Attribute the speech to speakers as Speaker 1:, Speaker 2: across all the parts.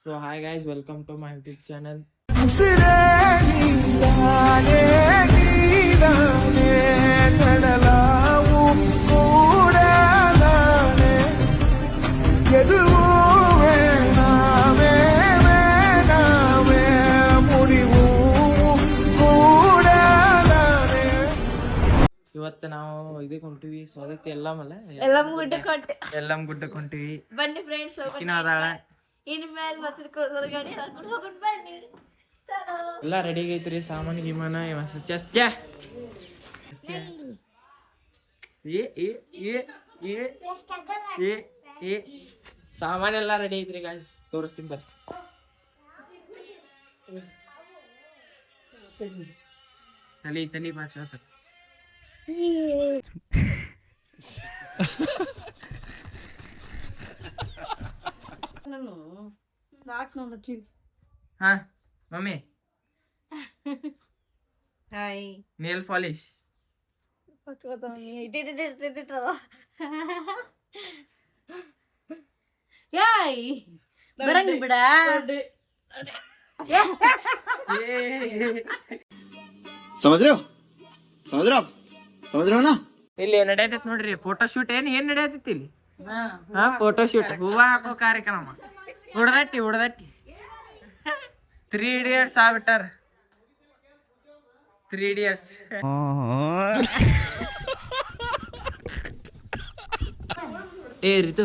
Speaker 1: So hi guys, welcome to my YouTube channel. ಇವತ್ತು ನಾವು ಇದಕ್ಕೆ ಹೊಂಟಿವಿ ಸೌದತ್ತಿ ಎಲ್ಲಮ್ಮ ಗುಡ್ಡಕ್ಕೆ ಹೊಂಟಿವಿ
Speaker 2: ಬನ್ನಿ ಫ್ರೆಂಡ್ಸ್ ಇನ್ಮೇಲೆ ಮತ್ತೆ ಗಾಡಿ ಹಾಕೊಂಡು ಹೋಗೋಣ ಬನ್ನಿ
Speaker 1: ಎಲ್ಲ ರೆಡಿ ಆಗೈತ್ರಿ ಸಾಮಾನು ಗಿಮಾನ ಸಾಮಾನೆಲ್ಲ ರೆಡಿ ಐತ್ರಿ ಗಾಯ್ಸ್ ತೋರಿಸ್ತೀನಿ ಬರ್ರಿ ತಲಿ ಮಾತಾಡ್ತ ಹಾ ಮಮ್ಮಿ
Speaker 2: ಹಾಯ್
Speaker 1: ನೇಲ್ ಪಾಲಿಶ್
Speaker 2: ಯಾಯ್ ಬರಂಗ ಬಿಡ
Speaker 3: समझ रहे हो ना
Speaker 1: ಇಲ್ಲಿ ನಡೆಯತೈತಿ ನೋಡ್ರಿ ಫೋಟೋ ಶೂಟ್ ಏನ್ ನಡೆಯತೈತಿ ಇಲ್ಲಿ ಹಾ ಫೋಟೋ ಶೂಟ್ ಹೂವ ಹಾಕೋ ಕಾರ್ಯಕ್ರಮ ಹುಡ್ದಟ್ಟಿ 3 Idiots ಆಗ್ಬಿಟ್ಟಾರ 3 Idiots ಏ ರಿತು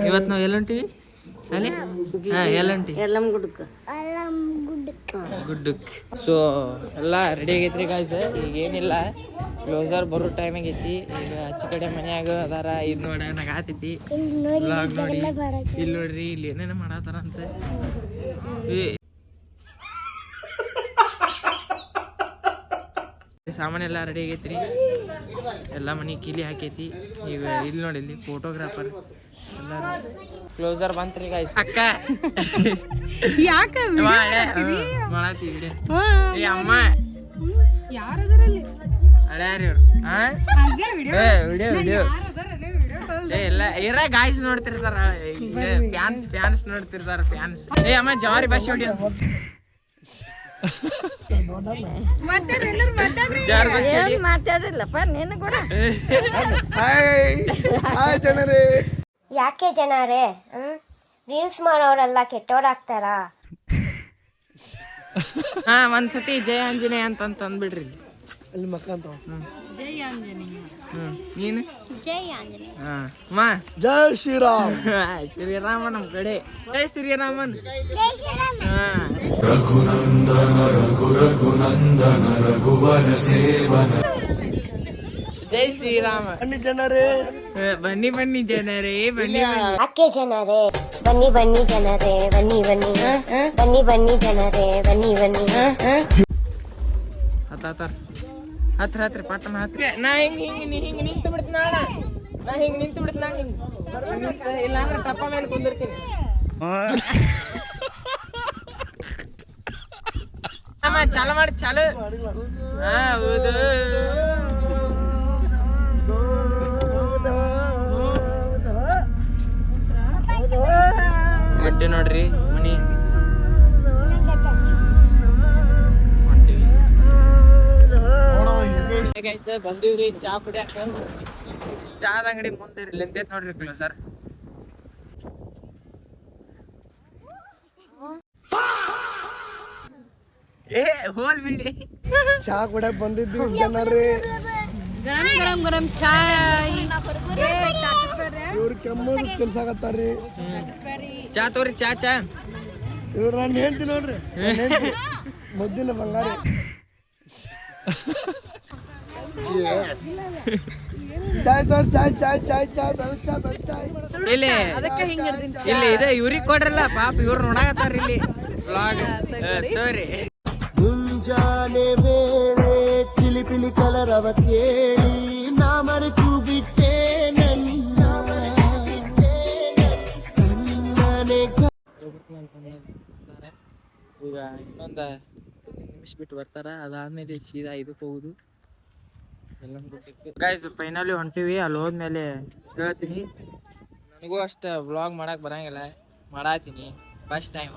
Speaker 1: ಇವತ್ತು ನಾವು ಎಲ್ಲೊಂಟಿವಿ ಅಲ್ಲಿ ಎಲ್ಲಂಟಿ ಗುಡ್ಡಕ್ ಸೊ ಎಲ್ಲ ರೆಡಿ ಆಗೈತ್ರಿ ಗಾಯ್ಸ್ ಈಗ ಏನಿಲ್ಲ ಕ್ಲೋಸರ್ ಬರೋ ಟೈಮ್ ಆಗೈತಿ ಈಗ ಆಚೆ ಕಡೆ ಮನ್ಯಾಗ ಅದಾರ ಇದ್ ನೋಡಾಗ ಆತೈತಿ ಬ್ಲಾಗ್ ನೋಡಿ ಇಲ್ಲಿ ನೋಡ್ರಿ ಇಲ್ಲಿ ಏನೇನ ಮಾಡತ್ತಾರ ಅಂತ ಸಾಮಾನೆಲ್ಲ ರೆಡಿ ಆಗೈತ್ರಿ ಎಲ್ಲ ಮನೆ ಕೀಲಿ ಹಾಕೈತಿ ಈಗ ಇಲ್ಲಿ ನೋಡಿ ಇಲ್ಲಿ ಫೋಟೋಗ್ರಾಫರ್ ಎಲ್ಲ ಕ್ಲೋಸರ್ ಬಂತ್ರಿ ಗಾಯ್ಸ್ ಅಕ್ಕ ಮಾಡಾತಿ ವಿಡಿಯೋ ಅಮ್ಮ ಹಳ್ಯಾರಿ ವಿಡಿಯೋ ಎಲ್ಲ ಇರ ಗಾಯ್ಸ್ ನೋಡ್ತಿರ್ತಾರ ಫ್ಯಾನ್ಸ್ ನೋಡ್ತಿರ್ತಾರ ಫ್ಯಾನ್ಸ್ ಏ ಅಮ್ಮ ಜವಾರಿ ಭಾಷೆ ಹೊಡಿಯೋ
Speaker 4: ಯಾಕೆ ಜನರೇ ರೀಲ್ಸ್ ಮಾಡೋರೆಲ್ಲ ಕೆಟ್ಟೋರಾಗ್ತಾರ
Speaker 1: ಹಾ ಒಂದ್ಸತಿ ಜಯ ಆಂಜನೇಯ ಅಂತ ಅಂದ್ಬಿಡ್ರಿ ಅಲ್ಲಿ ಮಕ್ಕಂತ ನೀನು
Speaker 4: ಜೈ ಆಂಜನೇಯ
Speaker 1: ಮಾ
Speaker 3: जय श्री राम
Speaker 1: ಶ್ರೀರಾಮ ನಮ್ ಕಡೆ ಜೈ ಶ್ರೀರಾಮನ್
Speaker 3: रघुवर सेवन
Speaker 1: ಜೈ ಶ್ರೀರಾಮ
Speaker 3: ಜನರೇ
Speaker 1: ಬನ್ನಿ ಜನರೇ ಬನ್ನಿ
Speaker 4: ಯಾಕೆ ಜನರೇ ಬನ್ನಿ ಜನರೇ ಬನ್ನಿ ಜನರೇ ಬನ್ನಿ
Speaker 1: ಹತ್ರ ಪಟ್ಟಣ ಹತ್ರ ನಾ ಹಿಂಗ್ ನಿಂತು ಬಿಡ್ತೀನಿ ನಾ ಹಿಂಗ್ ನಿಂತು ಬಿಡ್ತೀನಿ ಇಲ್ಲ ಅಂದ್ರೆ ಟಪ್ಪ ಮೇಲೆ ಕುಂದಿರ್ತೀನಿ ಚಾಲು ಮಾಡಿ ಚಾಲು ಹೌದು ಮಟ್ಟಿ ನೋಡ್ರಿ ಮನಿ ಬಂದೀವ್ರಿ ಚಾ ಕುಡಿಯಾಕ ಚಾದ ಅಂಗಡಿ ಮುಂದೆ ನಿಂತೈತ್ ನೋಡ್ರಿ ಕ್ಲೋಸರ್ ಏ ಹೋಲ್ ಬಿಡಿ
Speaker 3: ಚಾ ಕುಡಿಯಕ್ ಬಂದಿದ್ವಿ ಜನರೇ
Speaker 2: ಗರಂ ಚಾಯ್
Speaker 3: ಇವ್ರು ಕೆಮ್ಮೋದು ಕೆಲ್ಸ ಆಗತ್ತಾರ್ರಿ
Speaker 1: ಚಾ ತೋರಿ ಚಾ
Speaker 3: ಇವ್ರು ನಾನು ಹೇಳ್ತೀನಿ ನೋಡ್ರಿ ಮುದ್ದಿನ ಬಂಗಾರಿ
Speaker 1: ಇಲ್ಲಿ ಇದೆ ಇವ್ರಿಗೆ ಕೊಡ್ರಲ್ಲ ಪಾಪ ಇವ್ರು ನೋಡಾಕತ್ತಾರ ಇಲ್ಲಿ ವ್ಲಾಗ್ ತೋರಿ
Speaker 3: ಮುಂಜಾನೆ ವೇಳೆ ಚಿಲಿಪಿಲಿ ಕಲರವ ಕೇಳಿ ನಾ ಮರೆತು ಬಿಟ್ಟೆ
Speaker 1: ಈಗ ಇನ್ನೊಂದು ನಿಮಿಷ ಬಿಟ್ಟು ಬರ್ತಾರ ಅದಾದ್ಮೇಲೆ ಸೀದಾ ಇದಕ್ಕೆ ಹೋಗುದು ಗಾಯ್ಸ್ ಫೈನಲಿ ಹೊಂಟಿವಿ ಅಲ್ಲಿ ಹೋದ್ಮೇಲೆ ಹೇಳ್ತೀನಿ ನನಗೂ ಅಷ್ಟು ವ್ಲಾಗ್ ಮಾಡಕ್ ಬರಂಗಿಲ್ಲ ಮಾಡಾತೀನಿ ಫಸ್ಟ್ ಟೈಮ್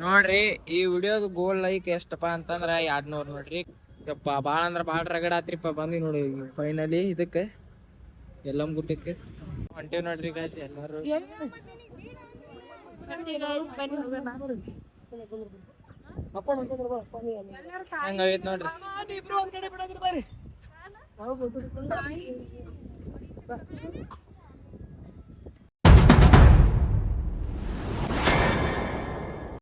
Speaker 1: ನೋಡ್ರಿ. ಈ ವಿಡಿಯೋದು ಗೋಲ್ ಲೈಕ್ ಎಷ್ಟಪ್ಪ ಅಂತಂದ್ರ 200 ನೋಡ್ರಿ. ಯಪ್ಪ ಭಾಳ ಅಂದ್ರ ಭಾಳ ರಗಡ ಆತ್ರಿಪ್ಪ. ಬಂದ್ವಿ ನೋಡಿ ಫೈನಲಿ ಇದಕ್ಕೆ ಎಲ್ಲಮ್ಮ ಗುಡ್ಡಕ್ಕೆ ಹೊಂಟೇವ್ ನೋಡ್ರಿ ಗಾಯ್ಸ್ ಎಲ್ಲಾರು. ಹಂಗಾಗೈತ್ ನೋಡ್ರಿ.